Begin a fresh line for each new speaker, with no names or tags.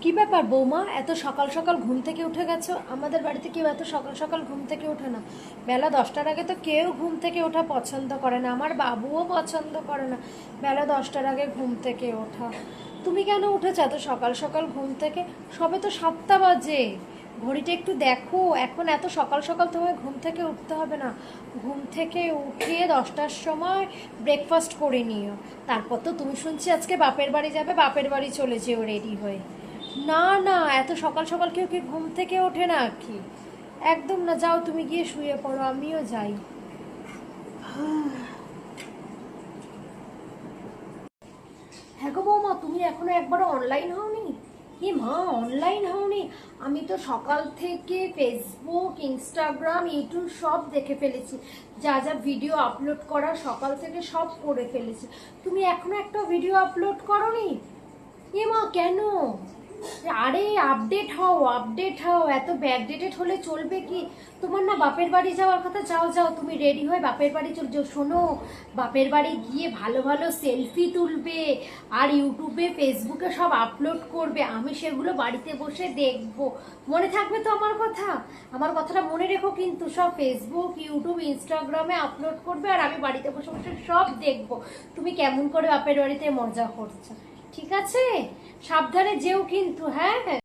কি ব্যাপার বৌমা, এত সকাল সকাল ঘুম থেকে উঠে গেছো? আমাদের বাড়িতে কেউ এত সকাল সকাল ঘুম থেকে ওঠে না। বেলা 10টার আগে তো কেউ ঘুম থেকে ওঠা পছন্দ করে না, আমার বাবুও পছন্দ করে না বেলা 10টার আগে ঘুম থেকে ওঠা। তুমি কেন উঠেছো এত সকাল সকাল ঘুম থেকে? সবে তো 7টা বাজে। ঘড়িটা একটু দেখো, এখন এত সকাল সকাল তোমায় ঘুম থেকে উঠতে হবে না। ঘুম থেকে উঠিয়ে 10টার সময় ব্রেকফাস্ট করে নিও। তারপর তো তুমি শুনছি আজকে বাপের বাড়ি যাবে, বাপের বাড়ি চলে যেও রেডি হয়ে। না না, এত সকাল সকাল কেউ কি ঘুম থেকে ওঠে না কি? একদম না, যাও তুমি গিয়ে শুয়ে পড়ো, আমিও যাই। হ্যাঁ গো বৌমা, তুমি এখনো একবারও অনলাইন হওনি? এ মা, অনলাইন হওনি? আমি তো সকাল থেকে ফেসবুক, ইনস্টাগ্রাম, ইউটিউব সব দেখে ফেলেছি। যা যা ভিডিও আপলোড করা সকাল থেকে সব করে ফেলেছি। তুমি এখনো একটা ভিডিও আপলোড করোনি? এ মা, কেন? আরে আপডেট হও, আপডেট হও, এত ব্যাকডেটেড হলে চলবে কি? তোমার না বাপের বাড়ি যাওয়ার কথা, যাও যাও তুমি রেডি হয়ে বাপের বাড়ি চলে যাও। শোনো, বাপের বাড়ি গিয়ে ভালো ভালো সেলফি তুলবে আর ইউটিউবে ফেসবুকে সব আপলোড করবে, আমি সেগুলো বাড়িতে বসে দেখবো। মনে থাকবে তো আমার কথা? আমার কথাটা মনে রেখো কিন্তু, সব ফেসবুক, ইউটিউব, ইনস্টাগ্রামে আপলোড করবে আর আমি বাড়িতে বসে বসে সব দেখবো তুমি কেমন করে বাপের বাড়িতে মজা করছো। ঠিক আছে? সাবধানে যেও কিন্তু, হ্যাঁ।